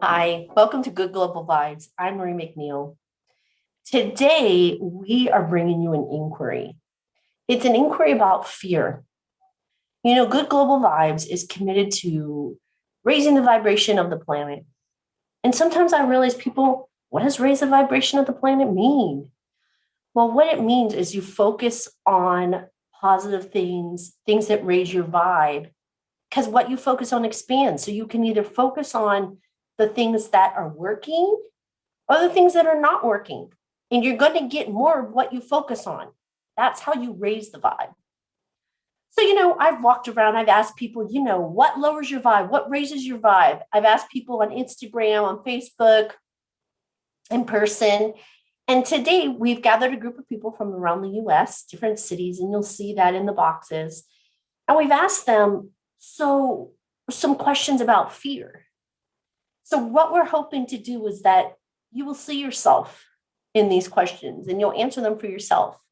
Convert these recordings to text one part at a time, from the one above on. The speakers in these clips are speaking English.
Hi, welcome to Good Global Vibes. I'm Marie McNeil. Today, we are bringing you an inquiry. It's an inquiry about fear. Good Global Vibes is committed to raising the vibration of the planet. And sometimes I realize people, what does raise the vibration of the planet mean? Well, what it means is you focus on positive things, things that raise your vibe, because what you focus on expands. So you can either focus on the things that are working or the things that are not working. And you're going to get more of what you focus on. That's how you raise the vibe. So, I've walked around, I've asked people, what lowers your vibe? What raises your vibe? I've asked people on Instagram, on Facebook, in person. And today we've gathered a group of people from around the US, different cities, and you'll see that in the boxes. And we've asked them, some questions about fear. So what we're hoping to do is that you will see yourself in these questions and you'll answer them for yourself.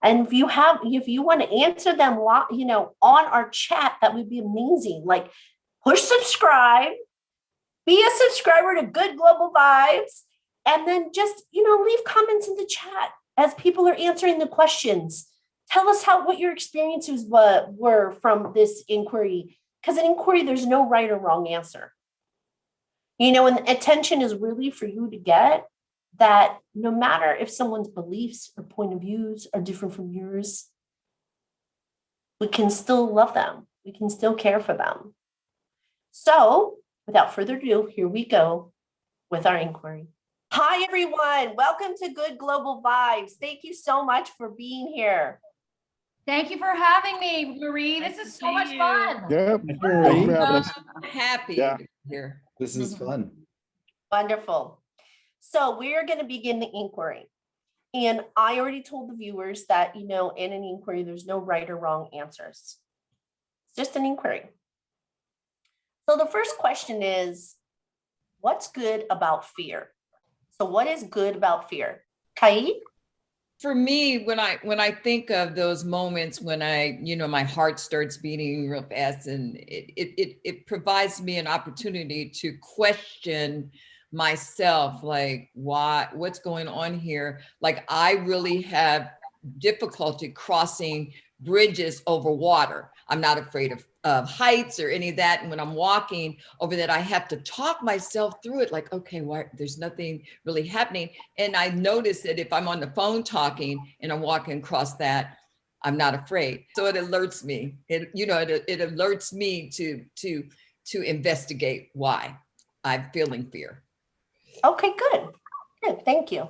And if you want to answer them, on our chat, that would be amazing. Like push subscribe, be a subscriber to Good Global Vibes, and then just, leave comments in the chat as people are answering the questions. Tell us what your experiences were from this inquiry. Because in inquiry, there's no right or wrong answer. And the attention is really for you to get that no matter if someone's beliefs or point of views are different from yours, we can still love them. We can still care for them. So without further ado, here we go with our inquiry. Hi, everyone. Welcome to Good Global Vibes. Thank you so much for being here. Thank you for having me, Marie. This is so much fun. Yep. Thanks for having us. Happy to be here. This is fun. Wonderful. So we're going to begin the inquiry. And I already told the viewers that, in an inquiry, there's no right or wrong answers. It's just an inquiry. So the first question is, what's good about fear? So what is good about fear? Kai? For me, when I think of those moments when my heart starts beating real fast, and it provides me an opportunity to question myself, like what's going on here? Like I really have difficulty crossing bridges over water. I'm not afraid of heights or any of that. And when I'm walking over that, I have to talk myself through it. Like, okay, there's nothing really happening. And I notice that if I'm on the phone talking and I'm walking across that, I'm not afraid. So it alerts me. It alerts me to investigate why I'm feeling fear. Okay, good. Good. Thank you.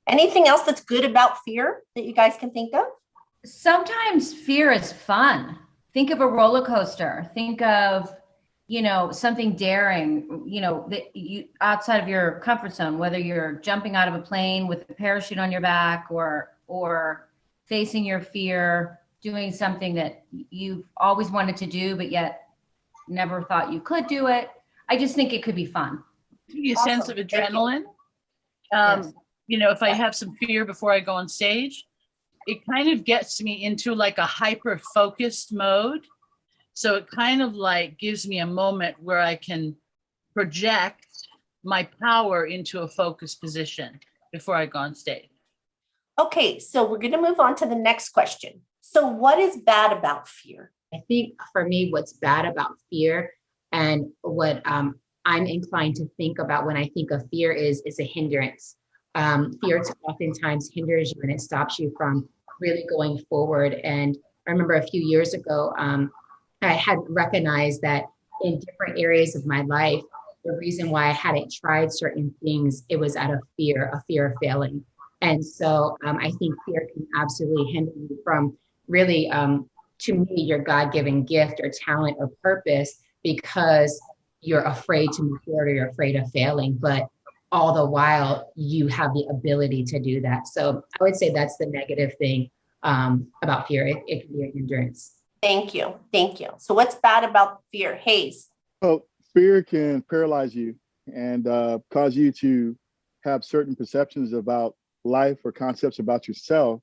Anything else that's good about fear that you guys can think of? Sometimes fear is fun. Think of a roller coaster. Think of, something daring, that you outside of your comfort zone, whether you're jumping out of a plane with a parachute on your back or facing your fear, doing something that you've always wanted to do, but yet never thought you could do it. I just think it could be fun. A sense of adrenaline. Yes. If I have some fear before I go on stage, it kind of gets me into like a hyper focused mode. So it kind of like gives me a moment where I can project my power into a focused position before I go on stage. Okay, so we're going to move on to the next question. So what is bad about fear? I think for me, what's bad about fear and what I'm inclined to think about when I think of fear is a hindrance. Fear oftentimes hinders you and it stops you from really going forward. And I remember a few years ago, I had recognized that in different areas of my life, the reason why I hadn't tried certain things, it was out of fear of failing. And so I think fear can absolutely hinder you from really, to me, your God-given gift or talent or purpose, because you're afraid to move forward or you're afraid of failing. But all the while, you have the ability to do that. So I would say that's the negative thing about fear. It can be a hindrance. Thank you. Thank you. So what's bad about fear? Hayes? Well, fear can paralyze you and cause you to have certain perceptions about life or concepts about yourself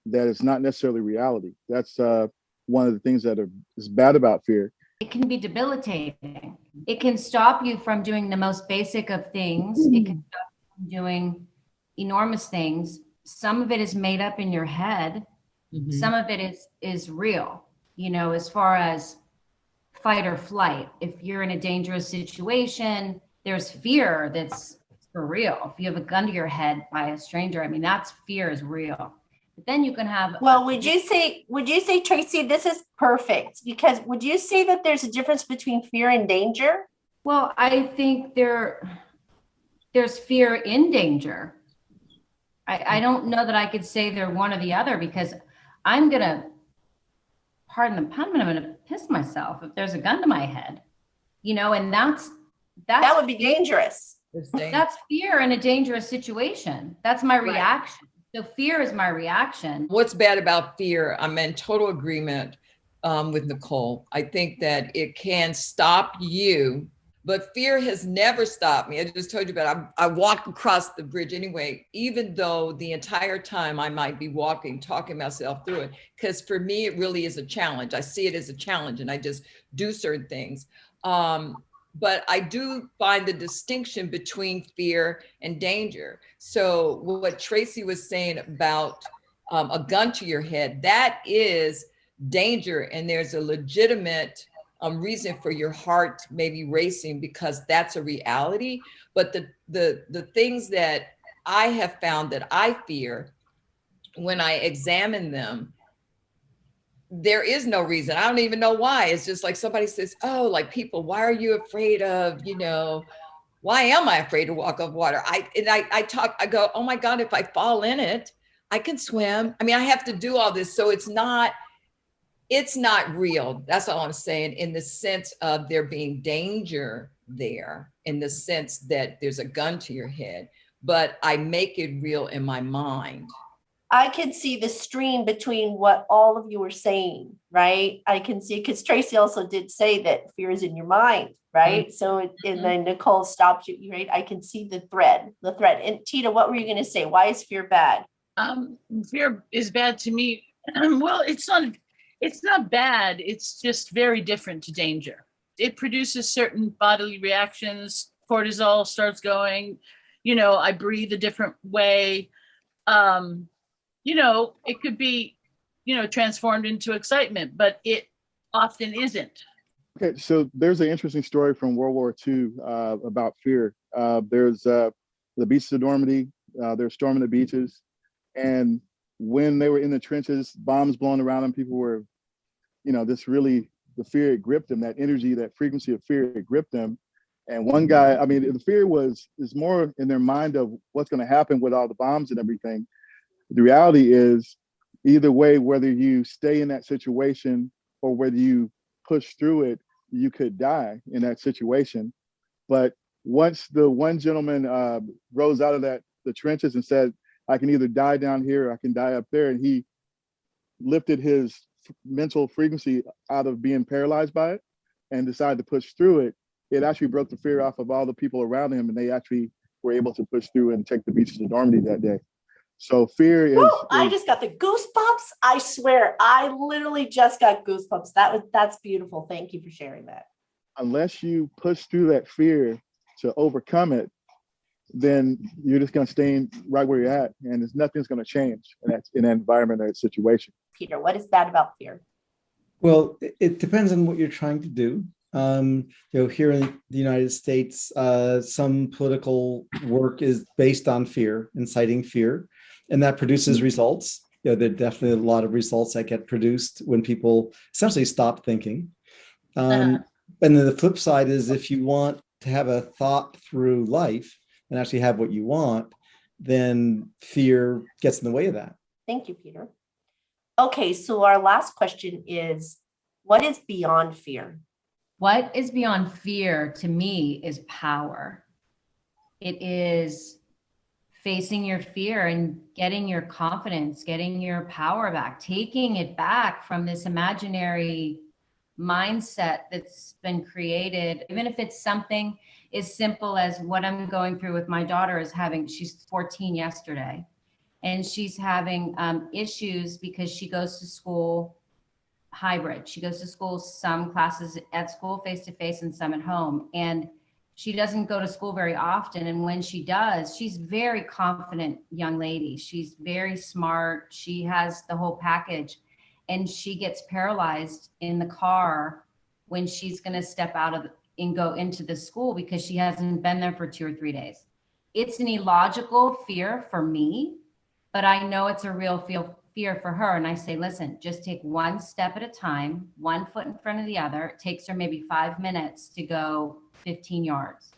that is not necessarily reality. That's one of the things that is bad about fear. It can be debilitating. It can stop you from doing the most basic of things. It can stop you from doing enormous things. Some of it is made up in your head. Some of it is real, you know, as far as fight or flight. If you're in a dangerous situation, there's fear that's for real. If you have a gun to your head by a stranger, I mean, that's fear is real. But then you can have. Well, would you say, Tracy, this is perfect, because would you say that there's a difference between fear and danger? Well, I think there's fear in danger. I don't know that I could say they're one or the other, because I'm gonna, pardon the pun, but I'm gonna piss myself if there's a gun to my head, you know, and that would be dangerous. That's fear in a dangerous situation. That's my reaction. So fear is my reaction. What's bad about fear? I'm in total agreement with Nicole. I think that it can stop you, but fear has never stopped me. I just told you about it. I walked across the bridge anyway, even though the entire time I might be walking, talking myself through it, because for me, it really is a challenge. I see it as a challenge and I just do certain things. But I do find the distinction between fear and danger. So what Tracy was saying about a gun to your head, that is danger. And there's a legitimate reason for your heart maybe racing, because that's a reality. But the things that I have found that I fear, when I examine them, there is no reason. I don't even know why. It's just like somebody says, oh, like people, why are you afraid of, you know, why am I afraid to walk on water? I go, oh my God, if I fall in it, I can swim. I mean, I have to do all this. So it's not real. That's all I'm saying, in the sense of there being danger there, in the sense that there's a gun to your head, but I make it real in my mind. I can see the stream between what all of you were saying, right? I can see, because Tracy also did say that fear is in your mind, right? So, and then Nicole stopped you, right? I can see the thread. And Tita, what were you going to say? Why is fear bad? Fear is bad to me. Well, it's not bad. It's just very different to danger. It produces certain bodily reactions. Cortisol starts going, you know, I breathe a different way. You know, it could be, you know, transformed into excitement, but it often isn't. Okay, so there's an interesting story from World War II about fear. There's the Beasts of Normandy. They're storming the beaches. And when they were in the trenches, bombs blowing around them, people were, you know, this really, the fear, it gripped them, that energy, that frequency of fear, it gripped them. And one guy, I mean, the fear is more in their mind of what's going to happen with all the bombs and everything. The reality is, either way, whether you stay in that situation or whether you push through it, you could die in that situation. But once the one gentleman rose out of the trenches and said, I can either die down here or I can die up there, and he lifted his mental frequency out of being paralyzed by it and decided to push through it, it actually broke the fear off of all the people around him, and they actually were able to push through and take the beaches of Normandy that day. So fear is, I just got the goosebumps. I swear, I literally just got goosebumps. That's beautiful. Thank you for sharing that. Unless you push through that fear to overcome it, then you're just going to stay right where you're at, and nothing's going to change in that environment or that situation. Peter, what is bad about fear? Well, it depends on what you're trying to do. You know, here in the United States, some political work is based on fear, inciting fear, and that produces results. You know, there are definitely a lot of results that get produced when people essentially stop thinking. And then the flip side is, if you want to have a thought through life and actually have what you want, then fear gets in the way of that. Thank you, Peter. Okay, so our last question is, what is beyond fear? What is beyond fear to me is power. It is facing your fear and getting your confidence, getting your power back, taking it back from this imaginary mindset that's been created. Even if it's something as simple as what I'm going through with my daughter is having, she's 14 yesterday, and she's having issues because she goes to school hybrid. She goes to school, some classes at school face-to-face and some at home. And she doesn't go to school very often. And when she does, she's very confident young lady. She's very smart. She has the whole package. And she gets paralyzed in the car when she's going to step out of and go into the school because she hasn't been there for 2 or 3 days. It's an illogical fear for me, but I know it's a real fear for her. And I say, listen, just take one step at a time, 1 foot in front of the other. It takes her maybe 5 minutes to go 15 yards.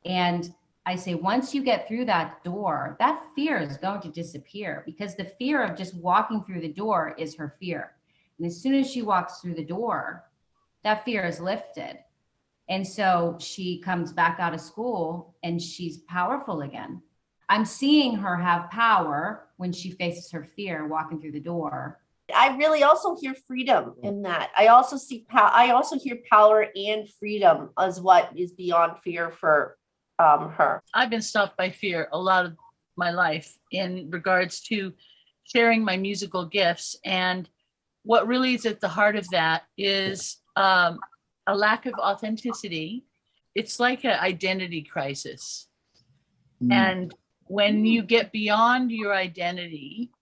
And I say, once you get through that door, that fear is going to disappear, because the fear of just walking through the door is her fear. And as soon as she walks through the door, that fear is lifted. And so she comes back out of school and she's powerful again. I'm seeing her have power when she faces her fear walking through the door. I really also hear freedom in that. I also hear power and freedom as what is beyond fear for her. I've been stopped by fear a lot of my life in regards to sharing my musical gifts. And what really is at the heart of that is a lack of authenticity. It's like an identity crisis. And when you get beyond your identity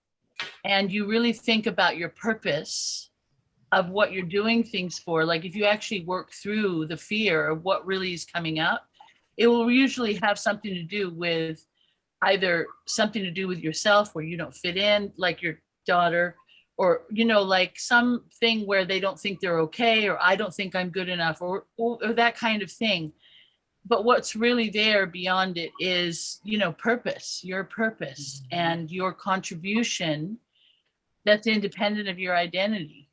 and you really think about your purpose of what you're doing things for, like if you actually work through the fear of what really is coming up, it will usually have something to do with either something to do with yourself where you don't fit in, like your daughter, or, you know, like something where they don't think they're okay, or I don't think I'm good enough, or that kind of thing. But what's really there beyond it is, you know, purpose, your purpose and your contribution that's independent of your identity.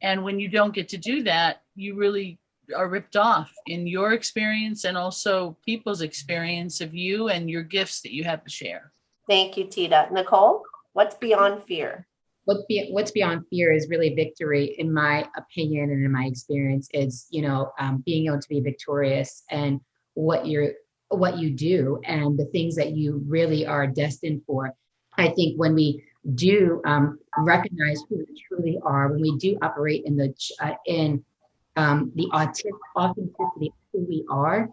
And when you don't get to do that, you really are ripped off in your experience and also people's experience of you and your gifts that you have to share. Thank you, Tita. Nicole, what's beyond fear? What's beyond fear is really victory, in my opinion and in my experience. It's, you know, being able to be victorious and what you do and the things that you really are destined for. I think when we do recognize who we truly are, when we do operate in the authenticity of who we are,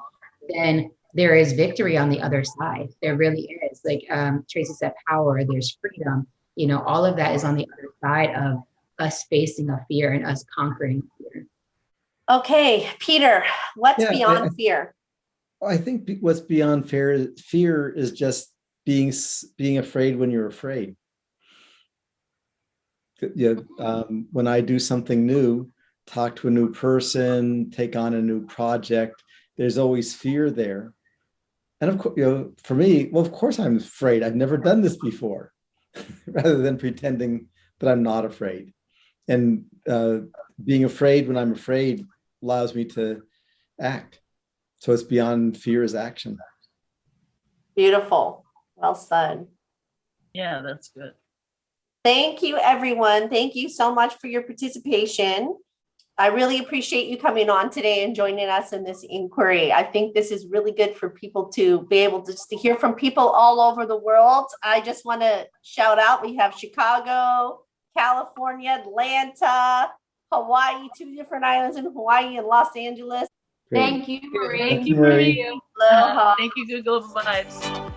then there is victory on the other side. There really is. Like Tracy said, power, there's freedom. You know, all of that is on the other side of us facing a fear and us conquering fear. Okay, Peter, what's beyond fear? I think what's beyond fear is just being afraid when you're afraid. When I do something new, talk to a new person, take on a new project, there's always fear there. And of course, you know, for me, well, of course I'm afraid. I've never done this before. Rather than pretending that I'm not afraid. And being afraid when I'm afraid allows me to act. So it's beyond fear is action. Beautiful. Well said. Yeah, that's good. Thank you, everyone. Thank you so much for your participation. I really appreciate you coming on today and joining us in this inquiry. I think this is really good for people to be able to hear from people all over the world. I just want to shout out, we have Chicago, California, Atlanta, Hawaii, 2 different islands in Hawaii and Los Angeles. Thank you, Marie. Thank you, Marie. Aloha. Thank you, Good Global Vibes.